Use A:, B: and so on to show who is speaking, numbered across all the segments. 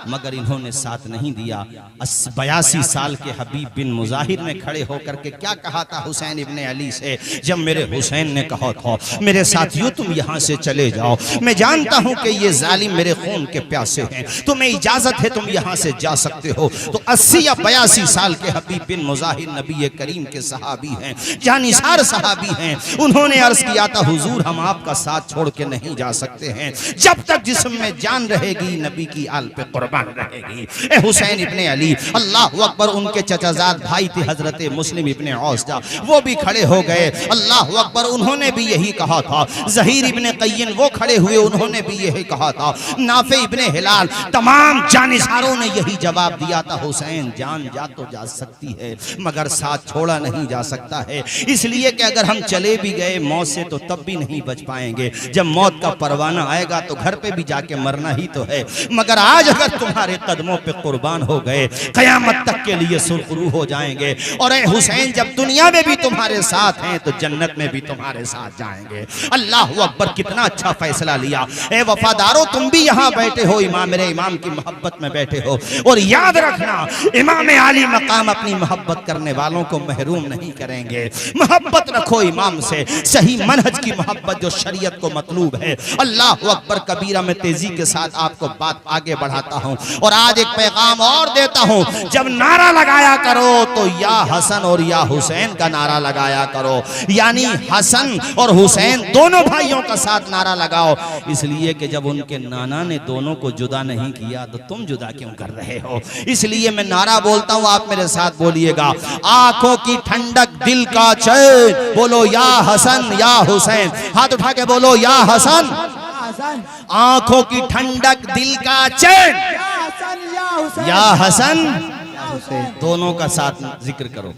A: मगर इन्होंने साथ नहीं दिया। 82 साल के हबीब बिन मुजाहिर ने खड़े होकर के क्या कहा था हुसैन इब्ने अली से, जब मेरे हुसैन ने कहा था मेरे साथियों तुम यहाँ से चले जाओ, मैं जानता हूँ कि ये जालिम मेरे खून के प्यासे हैं, तुम्हें इजाजत है तुम यहाँ से जा सकते हो। तो 80 या 82 साल के हबीब बिन मुजाहिर नबी करीम के सहाबी हैं, जानिसार सहाबी हैं। उन्होंने अर्ज किया था हुजूर हम आपका साथ छोड़ के नहीं जा सकते हैं, जब तक जिस्म में जान रहेगी नबी की आल पे कुर्बान रहेगी। ए हुसैन इब्ने अली, अल्लाह अकबर। उनके चचाजाद भाई थे हजरत मुस्लिम इब्ने औसजा, वो भी खड़े हो गए, अल्लाह अकबर। उन्होंने भी यही कहा था। ज़हीर इब्ने क़य्यिन वो खड़े हुए, उन्होंने भी यही कहा था। नाफे इब्ने हिलाल, तमाम जानिसारों ने यही जवाब दिया था हुसैन जान जा तो जा सकती है मगर साथ छोड़ा नहीं जा सकता है, इसलिए कि अगर हम चले भी गए मौत से तो तब भी नहीं बच पाएंगे, जब मौत का परवाना आएगा तो घर पे भी जाके मरना ही तो है। मगर आज अगर तुम्हारे कदमों पे कुर्बान हो गए कयामत तक के लिए सुरखरू हो जाएंगे। और ए हुसैन जब दुनिया में भी तुम्हारे साथ हैं तो जन्नत में भी तुम्हारे साथ जाएंगे। अल्लाह अकबर, कितना अच्छा फैसला लिया। ए वफादारों तुम भी यहाँ बैठे हो, इमाम मेरे इमाम की मोहब्बत में बैठे हो, और याद रखना इमाम आली मकाम अपनी मोहब्बत करने वालों को महरूम नहीं करेंगे। मोहब्बत रखो इमाम से, सही मनहज की मोहब्बत जो शरीयत को मतलूब है। अल्लाह अकबर कबीरा में तेजी के साथ आपको बात आगे बढ़ाता हूँ और आज एक पैगाम और देता हूँ। जब नारा लगाया करो तो या हसन और या हुसैन का नारा लगाया करो, यानी हसन और हुसैन दोनों भाइयों का साथ नारा लगाओ, इसलिए कि जब उनके नाना ने दोनों को जुदा नहीं किया तो तुम जुदा क्यों कर रहे हो। इसलिए मैं नारा बोलता हूँ, आप मेरे साथ बोलिएगा। आंखों की ठंडक दिल का चैन, बोलो या हसन या हुसैन। हाथ उठा के बोलो या हसन। आंखों की ठंडक दिल का चैन, या हसन दोनों का साथ जिक्र करो।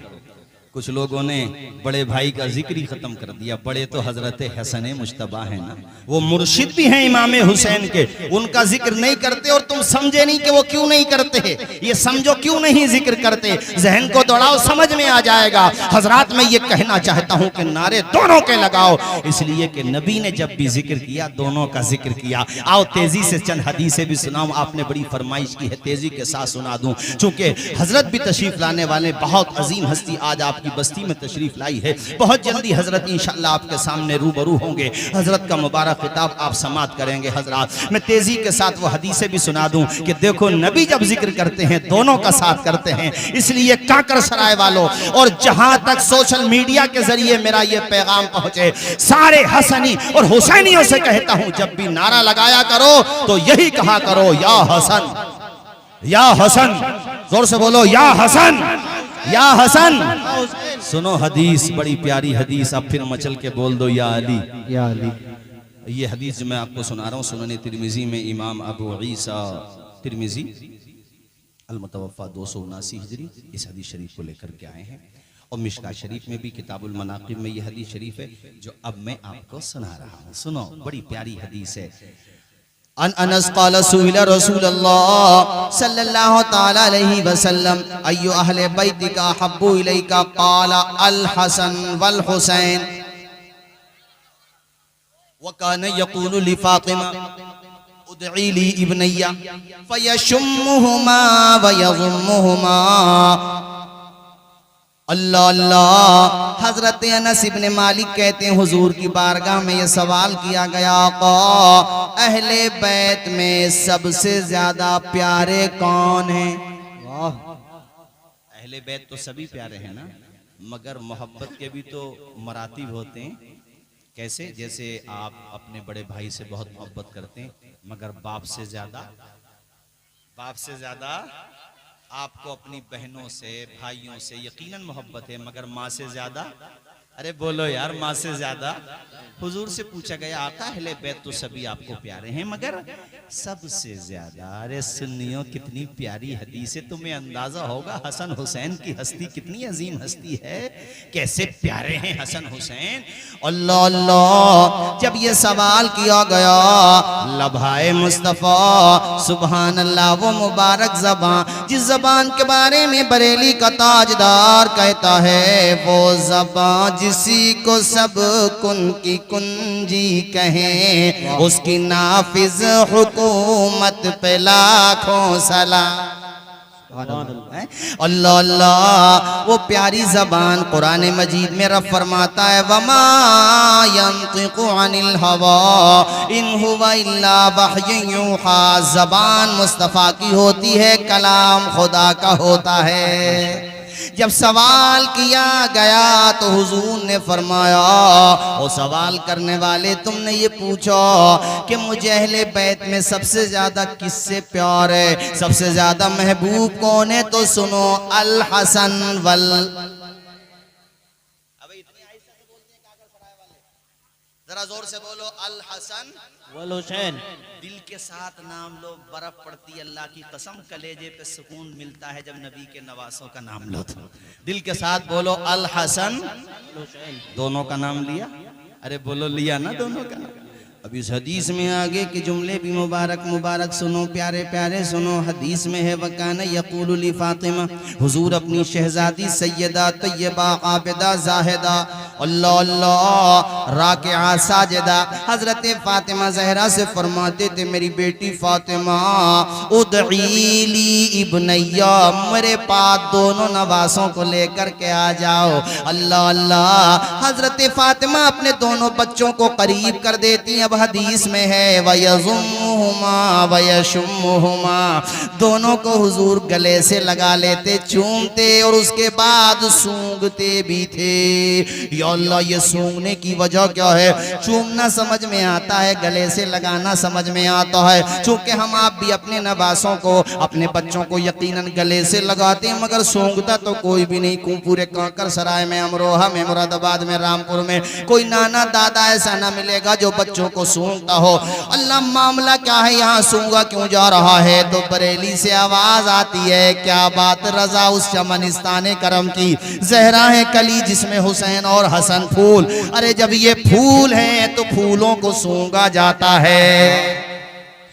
A: कुछ लोगों ने बड़े भाई का जिक्र ही खत्म कर दिया। बड़े तो हजरत हसन मुश्तबा है ना, वो मुर्शिद भी हैं इमाम हुसैन के, उनका जिक्र नहीं करते। और तुम समझे नहीं कि वो क्यों नहीं करते, ये समझो क्यों नहीं जिक्र करते। जहन को दौड़ाओ, समझ में आ जाएगा। हजरात मैं ये कहना चाहता हूँ कि नारे दोनों के लगाओ, इसलिए कि नबी ने जब भी जिक्र किया दोनों का जिक्र किया। आओ तेजी से चंद हदीसें भी सुनाऊं, आपने बड़ी फरमाइश की है, तेजी के साथ सुना दूं। चूंकि हजरत भी तशरीफ लाने वाले बहुत अजीम हस्ती आज आप की बस्ती में तशरीफ लाई है। बहुत जल्दी हजरत इंशाअल्लाह आपके सामने रूबरू होंगे, हजरत का मुबारक खिताब आप समात करेंगे। हजरत मैं तेजी के साथ वो हदीसें भी सुना दूं कि देखो नबी जब जिक्र करते हैं दोनों का साथ करते हैं। इसलिए काकर सराय वालों और जहां तक सोशल मीडिया के जरिए मेरा ये पैगाम पहुंचे, सारे हसनी और हुसैनियों से कहता हूं जब भी नारा लगाया करो तो यही कहा करो या हसन या हसन। जोर से बोलो या हसन या हसन। सुनो हदीस, बड़ी प्यारी हदीस, अब फिर मचल के बोल दो या अली या अली। ये हदीस जो मैं आपको सुना रहा हूँ सुनन तिरमिजी में इमाम अबू ईसा तिरमिजी अल-मुतवफ़्फ़ा 279 हिजरी इस हदीस शरीफ को लेकर के आए हैं। और मिशका शरीफ में भी किताबुल मनाक़िब में ये हदीस शरीफ है जो अब मैं आपको सुना रहा हूँ। सुनो, बड़ी प्यारी हदीस है। अन अनस क़ाल सुइला रसूलुल्लाह सल्लल्लाहु तआला अलैहि वसल्लम अय्यु अहले बैतिका हब्बु इलैका क़ाल अल हसन वल हुसैन व कान यक़ूलु लि फ़ातिमा उदई ली इब्नैया फयशुम्मुहुमा व यज़ुम्मुहुमा। अल्लाह अल्लाह। हजरत अनस इब्ने मालिक कहते हैं हुजूर की बारगाह में ये सवाल किया गया, आका अहले बैत में सबसे ज्यादा प्यारे कौन हैं? वाह, अहले बैत तो सभी प्यारे हैं ना, मगर मोहब्बत के भी तो मरातिब होते हैं। कैसे? जैसे आप अपने बड़े भाई से बहुत मोहब्बत करते हैं, मगर बाप से ज्यादा आपको अपनी बहनों से भाइयों से यकीनन मोहब्बत है, मगर माँ से ज्यादा। अरे बोलो यार, माँ से ज्यादा। हुजूर से पूछा गया आका अहले बैत तो सभी आपको प्यारे हैं मगर सबसे ज्यादा। अरे सुन्नियों कितनी प्यारी हदीस है, तुम्हें अंदाजा होगा हसन हुसैन की हस्ती कितनी अजीम हस्ती है, कैसे प्यारे हैं हसन हुसैन। अल्लाह अल्लाह। जब ये सवाल किया गया लभाए मुस्तफ़ा सुभान अल्लाह, वो मुबारक ज़बान जिस ज़बान के बारे में बरेली का ताजदार कहता है, वो ज़बान जिसी को सब कुन की कुंजी कहें, उसकी नाफिज हुकूमत पे लाखों सलाम। अल्लाह अल्लाह, वो प्यारी जबान कुरान मजीद में रब फरमाता है वमा यंतिकु अनिल हवा इन हुवा इल्ला वह्युन यूहा। जबान मुस्तफ़ा की होती है, कलाम खुदा का होता है। जब सवाल किया गया तो हुजूर ने फरमाया, ओ सवाल करने वाले तुमने ये पूछो कि मुझे अहले बैत में सबसे ज्यादा किससे प्यार है, सबसे ज्यादा महबूब कौन है, तो सुनो अल हसन वल, जरा जोर से बोलो अल हसन वल हुसैन। दिल के साथ नाम लो, बर्फ पड़ती अल्लाह की कसम, कलेजे पे सुकून मिलता है जब नबी के नवासों का नाम लो। तो दिल के साथ बोलो अल हसन दोनों का नाम लिया, अरे बोलो लिया ना दोनों का नाम। अब इस हदीस में आगे के जुमले भी मुबारक मुबारक सुनो, प्यारे प्यारे सुनो। हदीस में है वकाना यक़ूलु ली फातिमा, हुजूर अपनी शहजादी सैयदा तैयबा आबिदा जाहिदा अल्लाह अल्लाह राकिआ साजिदा हजरत फातिमा जहरा से फरमाते थे, मेरी बेटी फातिमा उदईली इब्नैया, मेरे पास दोनों नवासों को लेकर के आ जाओ। अल्लाह अल्लाह, हजरत फातिमा अपने दोनों बच्चों को करीब कर देती। अब हदीस में है वयज़ुम्मुहुमा वयशुम्मुहुमा, दोनों को हुजूर गले से लगा लेते, चूमते और उसके बाद सूंघते भी थे। या अल्लाह, ये सूंघने की वजह क्या है? चूमना समझ में आता है, गले से लगाना समझ में आता है। चूंकि हम आप भी अपने नवासों को, अपने बच्चों को यकीनन गले से लगाते हैं, मगर सूंघता तो कोई भी नहीं। पूरे कांकर सराय में, अमरोहा में, मुरादाबाद में, रामपुर में कोई नाना दादा ऐसा ना मिलेगा जो बच्चों को सूंघता हो। अल्लाह, मामला क्या है, यहाँ सूंघा क्यों जा रहा है? तो बरेली से आवाज आती है, क्या बात रजा उस चमनिस्तान करम की, जहरा है कली जिसमें हुसैन और हसन फूल। अरे जब ये फूल हैं तो फूलों को सूंघा जाता है।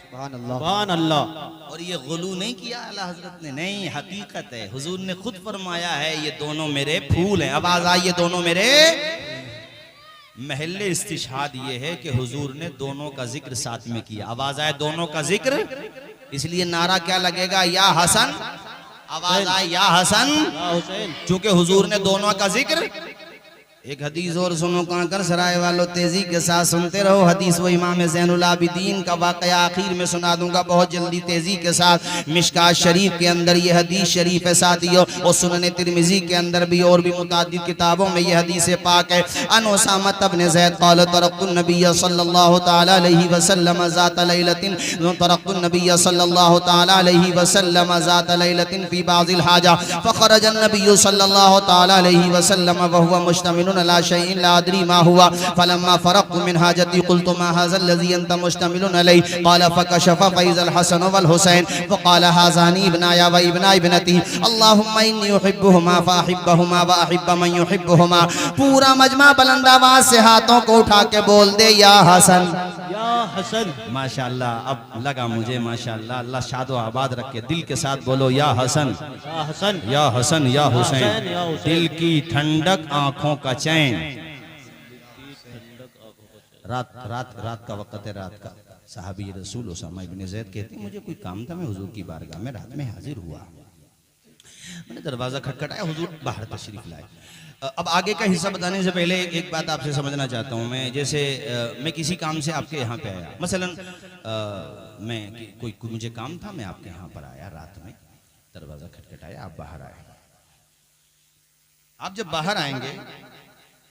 A: सुभान अल्लाह, सुभान अल्लाह। और ये गुलू नहीं किया आला हजरत ने, नहीं, हकीकत है। हुजूर ने खुद फरमाया है, ये दोनों मेरे फूल हैं। आवाज आई, ये दोनों मेरे। महल्ले इस्तिशाद ये है कि हुजूर ने दोनों का जिक्र साथ में किया। आवाज आए दोनों का जिक्र, इसलिए नारा क्या लगेगा? या हसन। आवाज आए या हसन, चूंकि हुजूर ने दोनों का जिक्र। एक हदीस और सुनो कांकर सराय वालों, तेजी के साथ सुनते रहो। हदीस वो इमाम ज़ैनुल आबिदीन का वाक़या आखिर में सुना दूंगा बहुत जल्दी, तेजी के साथ। मिशकात शरीफ के अंदर ये हदीस शरीफ है साथियों, और सुनन तिरमिज़ी के अंदर भी और भी मुतादिद किताबों में ये हदीस पाक है। अन उसामा इब्न ज़ैद क़ाल तरक़्तुन नबिय्य सल्लल्लाहु तआला अलैहि वसल्लम ज़ात लैलतिन, तरक़्तुन नबिय्य सल्लल्लाहु तआला अलैहि वसल्लम ज़ात लैलतिन फ़ी बाज़िल हाजा, फ़ख़रज अन-नबिय्यु सल्लल्लाहु तआला अलैहि वसल्लम व हुवा मुश्तमिल ला शैइन ला अदरी मा हुआ, फलम्मा फरक़्तु मिन हाजती क़ुल्तु मा हाज़ा लज़ी अंत मुश्तमिलुन अलैहि, क़ाल फ़कशफ़ फ़इज़ल हसन वल हुसैन फ़क़ाल हाज़ानी इब्नाया व इब्ना इब्नती, अल्लाहुम्मा इन्नी उहिब्बुहुमा फ़अहिब्बहुमा व अहिब्ब मन युहिब्बुहुमा। पूरा मजमा बुलंद आवाज़ से हाथों को उठा के बोल दे, या हसन, या हसन। माशाअल्लाह, अब लगा मुझे माशाअल्लाह, अल्लाह शादो आबाद रखे। दिल के साथ बोलो, या हसन, या हसन, या हसन, या हुसैन। दिल की ठंडक, आंखों का चैन। रात रात रात का वक्त है, रात का। साहबी रसूल उसामा इब्न ज़ैद कहते हैं, मुझे कोई काम था, मैं हुजूर की बारगाह में रात में हाजिर हुआ। मैंने दरवाजा खटखटाया, हुजूर बाहर तशरीफ लाए। अब आगे का हिस्सा बताने से पहले एक बात आपसे समझना चाहता हूँ मैं। जैसे मैं किसी काम से आपके यहाँ पे आया, मसलन मैं कोई मुझे काम था, मैं आपके यहाँ पर आया रात में, दरवाजा खटखटाया, आप बाहर आए। आप जब बाहर आएंगे,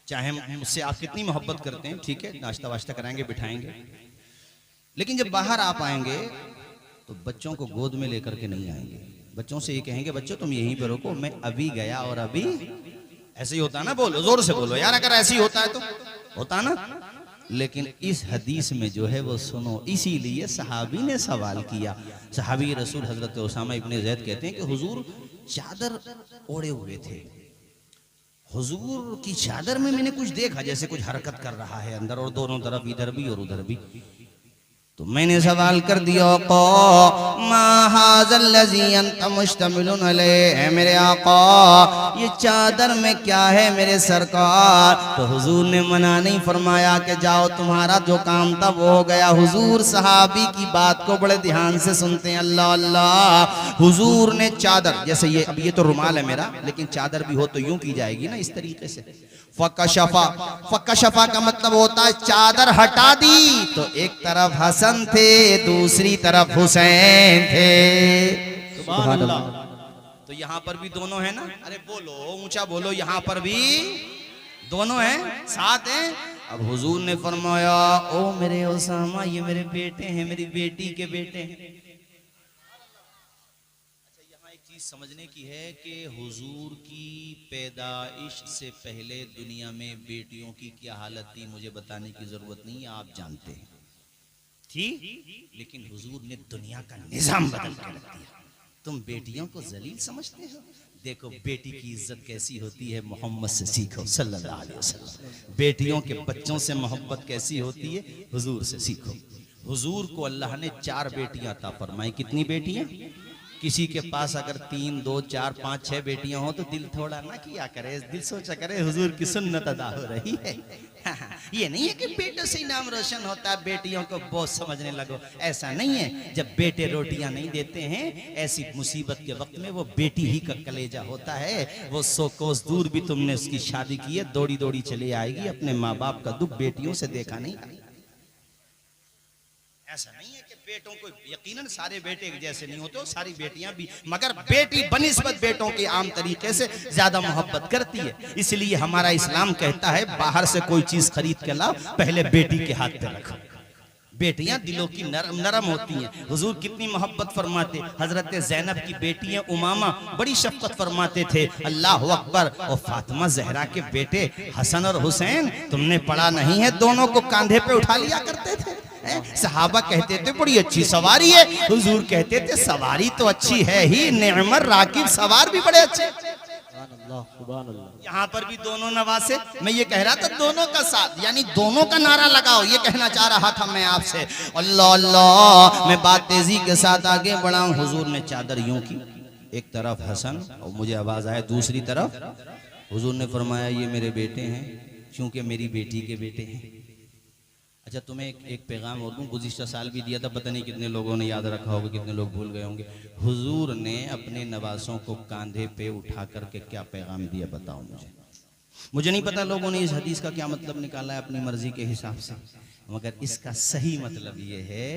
A: चाहे मुझसे आप कितनी मोहब्बत करते हैं, ठीक है, नाश्ता वाश्ता कराएंगे, बिठाएंगे, लेकिन जब बाहर आप आएंगे तो बच्चों को गोद में लेकर के नहीं आएंगे। बच्चों से ये कहेंगे, बच्चों तुम यहीं पर रुको, मैं अभी गया और अभी। ऐसे ही होता है ना? बोलो, जोर से बोलो यार, अगर ऐसे ही होता है तो होता ना। लेकिन इस हदीस में जो है वो सुनो, इसीलिए सहाबी ने सवाल किया। सहाबी रसूल हजरत उसामा इब्न ज़ैद कहते हैं कि हुजूर चादर ओढ़े हुए थे, हुजूर की चादर में मैंने कुछ देखा, जैसे कुछ हरकत कर रहा है अंदर और दोनों तरफ, इधर भी और उधर भी। तो मैंने सवाल कर दिया मेरे आका ये चादर में क्या है मेरे सरकार। तो हुजूर ने मना नहीं फरमाया कि जाओ तुम्हारा जो काम था वो हो गया। हुजूर सहाबी की बात को बड़े ध्यान से सुनते हैं। अल्लाह अल्लाह। हुजूर ने चादर, जैसे ये अब ये तो रुमाल है मेरा, लेकिन चादर भी हो तो यूं की जाएगी ना, इस तरीके से। फकशफा, फकशफा का मतलब होता है चादर हटा दी। तो एक तरफ हसन थे, दूसरी तरफ हुसैन थे। सुभान अल्लाह। तो यहाँ पर भी दोनों है ना, अरे बोलो ऊंचा बोलो, यहाँ पर भी दोनों हैं, साथ हैं। अब हुजूर ने फरमाया ओ मेरे उसामा, ये मेरे बेटे हैं, मेरी बेटी के बेटे हैं। समझने की है कि हुजूर की पैदाइश से पहले दुनिया में बेटियों की क्या हालत थी, मुझे बताने की जरूरत नहीं, आप जानते हैं थी। लेकिन हुजूर ने दुनिया का निजाम बदल के रख दिया। तुम बेटियों को जलील समझते हो, देखो बेटी की इज्जत कैसी होती है, मोहम्मद से सीखो सल्लल्लाहु अलैहि वसल्लम। बेटियों के बच्चों से मोहब्बत कैसी होती है, हुजूर से सीखो। हुजूर को अल्लाह ने 4 बेटियां अता फरमाई। कितनी बेटियां? किसी के पास अगर 3, 2, 4, 5, 6 बेटियां हो तो दिल थोड़ा ना किया करे, दिल सोचा करे हुजूर की सुन्नत अदा हो रही है। ये नहीं है कि बेटों से ही नाम रोशन होता है, बेटियों को बोझ समझने लगो, ऐसा नहीं है। जब बेटे रोटियां नहीं देते हैं, ऐसी मुसीबत के वक्त में वो बेटी ही का कलेजा होता है। वो 100 कोस दूर भी तुमने उसकी शादी की है, दौड़ी दौड़ी चली आएगी। अपने माँ बाप का दुख बेटियों से देखा नहीं। ऐसा नहीं है कि बेटों को, यकीनन सारे बेटे एक जैसे नहीं होते, सारी बेटियां भी, मगर बेटी बनिस्बत बेटों के आम तरीके से ज्यादा मोहब्बत करती है। इसलिए हमारा इस्लाम कहता है बाहर से कोई चीज खरीद के लाओ, पहले बेटी के हाथ पे रखो। बेटियां दिलों की नरम होती हैं। हुजूर कितनी मोहब्बत फरमाते। हजरत ज़ैनब की बेटी है उमामा, बड़ी शफकत फरमाते थे। अल्लाह अकबर। और फातिमा जहरा के बेटे हसन और हुसैन, तुमने पढ़ा नहीं है, दोनों को कांधे पे उठा लिया करते थे। सहाबा कहते थे बड़ी अच्छी सवारी है, हुजूर कहते थे सवारी तो अच्छी है ही, नेमर राकिब सवार भी बड़े अच्छे। यहाँ पर भी दोनों नवासे। मैं ये कह रहा था दोनों का साथ, यानी दोनों का नारा लगाओ, ये कहना चाह रहा था मैं आपसे। अल्लाह अल्लाह। मैं बात तेजी के साथ आगे बढ़ाऊं। हुजूर ने चादर यूं की, एक तरफ हसन और मुझे आवाज आया दूसरी तरफ। हुजूर ने फरमाया ये मेरे बेटे हैं, क्योंकि मेरी बेटी के बेटे हैं। अच्छा तुम्हें एक पैगाम और दूं, गुज़िश्ता साल भी दिया था, पता नहीं कितने लोगों ने याद रखा होगा, कितने लोग भूल गए होंगे। हुजूर ने अपने नवासों को कांधे पे उठा करके क्या पैगाम दिया, बताओ मुझे नहीं पता लोगों ने इस हदीस का क्या मतलब निकाला है अपनी मर्जी के हिसाब से, मगर इसका सही मतलब ये है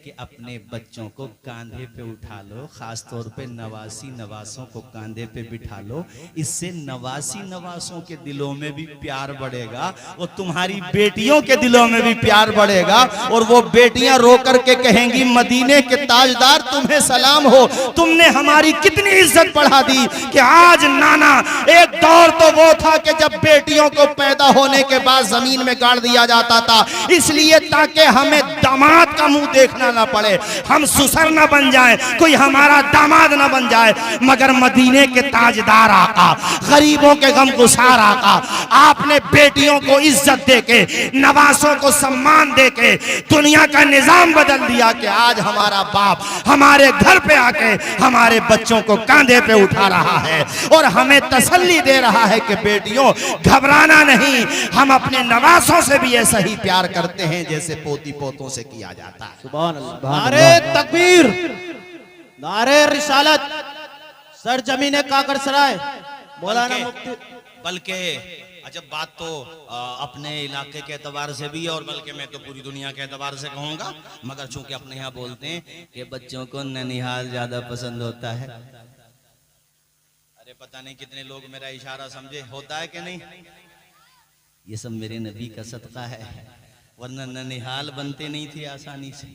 A: कि अपने बच्चों को कांधे पे उठा लो, खास तौर पे नवासी नवासों को कांधे पे बिठा लो। इससे नवासी नवासों के दिलों में भी प्यार बढ़ेगा और तुम्हारी बेटियों के दिलों में भी प्यार बढ़ेगा। और वो बेटियां रो करके कहेंगी मदीने के ताजदार तुम्हें सलाम हो, तुमने हमारी कितनी इज्जत बढ़ा दी कि आज नाना। एक दौर तो वो था कि जब बेटियों को पैदा होने के बाद जमीन में गाड़ दिया जाता था, इसलिए ताकि हमें दामाद का मुंह देखना ना पड़े, हम ससुर ना बन जाएं, कोई हमारा दामाद ना बन जाए। मगर मदीने के ताजदार आका, गरीबों के गमगुसार आका, आपने बेटियों को इज्जत देके, नवासों को सम्मान देके दुनिया का निजाम बदल दिया कि आज हमारा बाप हमारे घर पे आके हमारे बच्चों को कांधे पे उठा रहा है और हमें तसल्ली दे रहा है कि बेटियों घबराना नहीं, हम अपने नवासों से भी ऐसा ही प्यार करते हैं जैसे पोती पोतों से किया जाता है। सुभान अल्लाह।
B: नारे तकबीर, नारे रिसालत, सर जमीने काकर सराय, मौलाना मुफ्ती।
A: बल्कि अजब बात तो अपने इलाके के एतबार से भी, और बल्कि मैं तो पूरी दुनिया के एतबार से कहूँगा, मगर चूंकि अपने यहाँ बोलते हैं कि बच्चों को ननिहाल ज्यादा पसंद होता है। अरे पता नहीं कितने लोग मेरा इशारा समझे, होता है कि नहीं? ये सब मेरे नबी का सदका है, वरना ननिहाल बनते नहीं थे आसानी से,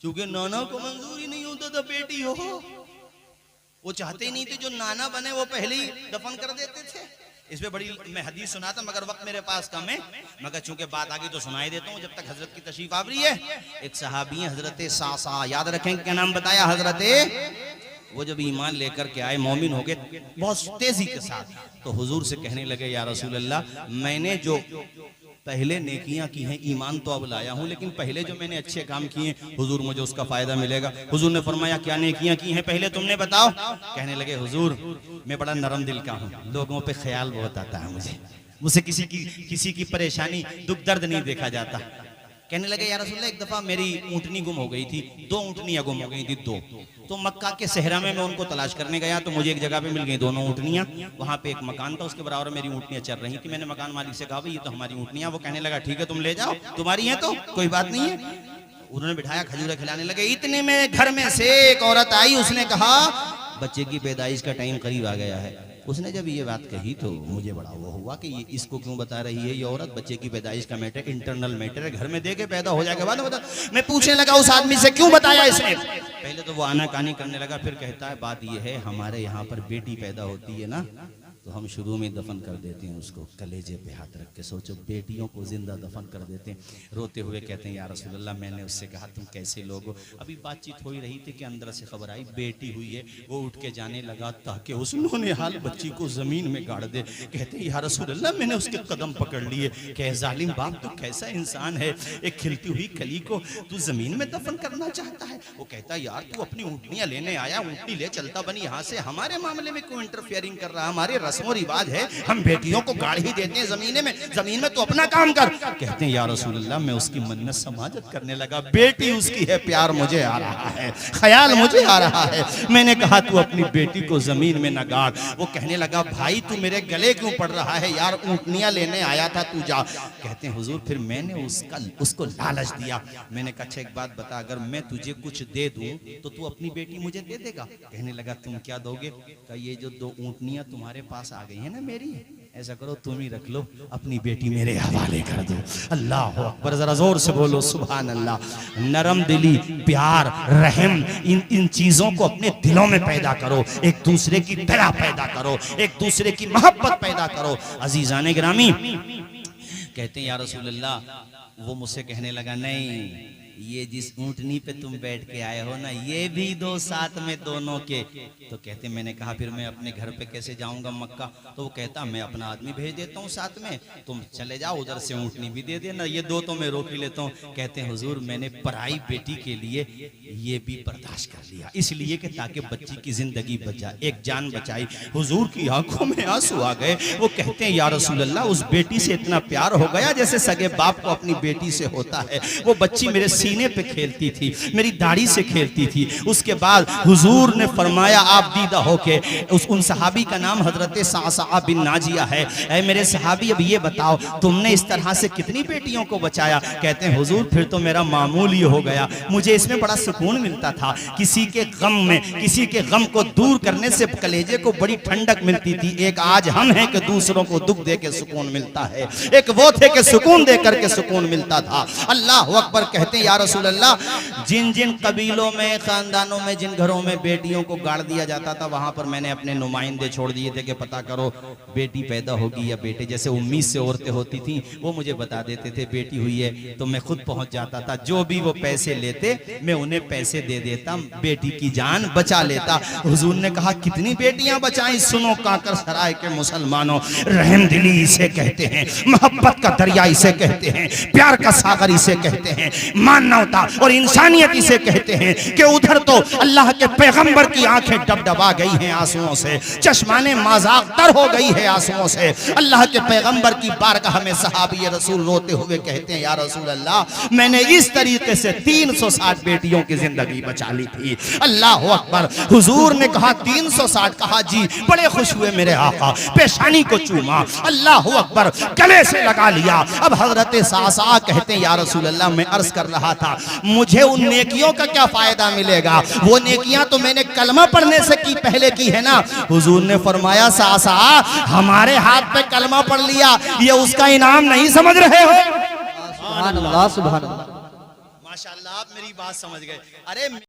A: क्योंकि नाना को मंजूर ही नहीं होता था बेटी हो। वो चाहते ही नहीं थे जो नाना बने वो पहले ही दफन कर देते थे। इस पे बड़ी मैं हदीस सुनाता, मगर वक्त मेरे पास कम है, मगर चूंकि बात आ गई तो सुनाई देता हूँ जब तक हजरत की तशरीफ आवरी है। एक सहाबी है हजरत सासा, याद रखें क्या नाम बताया, हजरत। वो जब ईमान लेकर के आए, मोमिन हो गए बहुत तेजी के साथ, तो हुजूर से कहने लगे या रसूल अल्लाह, मैंने जो पहले नेकियां की हैं, ईमान तो अब लाया हूं, लेकिन पहले जो मैंने अच्छे काम किए हुजूर मुझे उसका फायदा मिलेगा। हुजूर ने फरमाया क्या नेकियां की हैं पहले तुमने बताओ। कहने लगे हुजूर मैं बड़ा नरम दिल का हूं, लोगों पे ख्याल बहुत आता है मुझसे किसी की परेशानी दुख दर्द नहीं देखा जाता। कहने लगे या रसूलल्लाह एक दफा मेरी ऊँटनी गुम हो गई थी, 2 ऊँटनियां गुम हो गई थी 2। तो मक्का के सहरा में मैं उनको तलाश करने गया तो मुझे एक जगह पे मिल गई दोनों ऊँटनियां। वहां पे एक मकान था, उसके बराबर मेरी ऊँटनियां चल रही थी। मैंने मकान मालिक से कहा भाई ये तो हमारी ऊँटनियां। वो कहने लगा ठीक है तुम ले जाओ, तुम्हारी है तो कोई बात नहीं है। उन्होंने बिठाया, खजूरें खिलाने लगे। इतने में घर में से एक औरत आई, उसने कहा बच्चे की पैदाइश का टाइम करीब आ गया है। उसने जब ये बात कही तो मुझे बड़ा वो हुआ कि ये इसको क्यों बता रही है ये औरत। बच्चे की पैदाइश का मैटर इंटरनल मैटर है, घर में दे के पैदा हो जाएगा बाद में बता। मैं पूछने लगा उस आदमी से क्यों बताया इसने। पहले तो वो आनाकानी करने लगा, फिर कहता है बात ये है हमारे यहाँ पर बेटी पैदा होती है ना तो हम शुरू में दफन कर देते हैं उसको, कलेजे पे हाथ रख के। सोचो बेटियों को जिंदा दफन कर देते हैं। रोते हुए कहते हैं या रसूल अल्लाह मैंने उससे कहा तुम कैसे लोग हो। अभी बातचीत हो ही रही थी कि अंदर से खबर आई बेटी हुई है। वो उठ के जाने लगा ताकि उन्होंने हाल बच्ची को जमीन में गाड़ दे। कहते हैं या रसूल अल्लाह मैंने उसके कदम पकड़ लिए। कहे जालिम बाप तो कैसा इंसान है, एक खिलती हुई कली को तू जमीन में दफन करना चाहता है। वो कहता यार तू अपनी ऊँटनियां लेने आया, ऊँटनी ले चलता बनी यहाँ से, हमारे मामले में क्यों इंटरफेयरिंग कर रहा है। हमारे रस्म और रिवाज है, हम बेटियों को गाड़ ही देते हैं जमीन में तो अपना काम कर। कहते हैं या रसूल अल्लाह मैं उसकी मन्नत समाजत करने लगा, बेटी उसकी है, प्यार मुझे आ रहा है, ख्याल मुझे आ रहा है। मैंने कहा तू अपनी बेटी को जमीन में न गाड़। वो कहने लगा भाई तू मेरे गले क्यों पड़ रहा है यार, ऊँटनियां लेने आया था तू जा। कहते हैं हुजूर फिर मैंने उसको लालच दिया। मैंने कहा अच्छा एक बात बता, अगर मैं तुझे कुछ दे दूं तो तू अपनी बेटी मुझे दे देगा। कहने लगा तुम क्या दोगे। कहा ये जो 2 ऊँटनियां तुम्हारे पास आ गई है ना मेरी, ऐसा करो तुम ही रख लो, अपनी बेटी मेरे हवाले कर दो। अल्लाह अकबर, जरा जोर से बोलो सुभान अल्लाह। नरम दिली, प्यार, रहम, इन चीजों को अपने दिलों में पैदा करो। एक दूसरे की दया पैदा करो, एक दूसरे की मोहब्बत पैदा करो। अजीजान गिरामी कहते हैं या रसूल अल्लाह वो मुझसे कहने लगा नहीं ये जिस ऊँटनी पे तुम बैठ के आए हो ना ये भी 2 साथ में दोनों के। तो कहते मैंने कहा फिर मैं अपने घर पे कैसे जाऊंगा मक्का। तो वो कहता मैं अपना आदमी भेज देता हूँ साथ में, तुम चले जाओ उधर से ऊँटनी भी दे देना, ये 2 तो मैं रोक ही लेता हूँ। कहते हैं हुजूर मैंने पराई बेटी के लिए ये भी बर्दाश्त कर लिया, इसलिए कि ताकि बच्ची की जिंदगी बच जाए, एक जान बचाई। हुजूर की आंखों में आंसू आ गए। वो कहते हैं या रसूल अल्लाह उस बेटी से इतना प्यार हो गया जैसे सगे बाप को अपनी बेटी से होता है। वो बच्ची मेरे सीने पे खेलती थी, मेरी दाढ़ी से खेलती थी। उसके बाद हुजूर ने फरमाया आप दीदा होके, उन सहाबी का नाम हजरत सासा बिन नाजिया है। ऐ मेरे सहाबी अब ये बताओ तुमने इस तरह से कितनी बेटियों को बचाया। कहते हैं हुजूर फिर तो मेरा मामूल ही हो गया, मुझे इसमें बड़ा सुकून मिलता था। किसी के गम में, किसी के गम को दूर करने से कलेजे को बड़ी ठंडक मिलती थी। एक आज हम हैं कि दूसरों को दुख दे के सुकून मिलता है, एक वो थे कि सुकून दे करके सुकून मिलता था। अल्लाह अकबर। कहते हैं या रसूल अल्लाह जिन जिन कबीलों में, खानदानों में, जिन घरों में बेटियों को गाड़ दिया जाता था वहां पर मैंने अपने नुमाइंदे छोड़ दिए थे कि पता करो बेटी पैदा होगी या बेटे। जैसे उम्मीद से औरतें होती थी वो मुझे बता देते थे बेटी हुई है, तो मैं खुद पहुंच जाता था। जो भी वो पैसे लेते मैं उन्हें पैसे दे देता, बेटी की जान बचा लेता। हुजूर ने कहा कितनी बेटियां बचाई। सुनो काकर सराय के मुसलमानों, रहम दिली इसे कहते हैं, मोहब्बत का दरिया इसे कहते हैं, प्यार का सागर इसे कहते हैं, मानवता और इंसानियत इसे कहते हैं। कि उधर तो अल्लाह के पैगंबर की आंखें डबडबा गई हैं आंसुओं से, चश्माने माज़ाक़ तर हो गई है आंसुओं से। अल्लाह के पैगंबर की बारगाह में सहाबी रसूल रोते हुए कहते हैं या रसूल अल्लाह मैंने इस तरीके से 360 बेटियों की जिंदगी बचा ली थी। अल्लाह अकबर। हुजूर ने कहा 360, कहा जी। बड़े खुश हुए मेरे आका, पेशानी को चूमा, अल्लाह अकबर, गले से लगा लिया। अब हजरत सासा कहते हैं या रसूल अल्लाह मैं अर्ज कर रहा था मुझे उन नेकियों का क्या फायदा मिलेगा, वो नेकियां तो मैंने कलमा पढ़ने से की पहले की है ना। हुजूर ने फरमाया सासा हमारे हाथ पे कलमा पढ़ लिया ये उसका इनाम नहीं समझ रहे हो।
B: सुभान अल्लाह, सुभान अल्लाह।
A: माशाअल्लाह आप मेरी बात समझ गए। अरे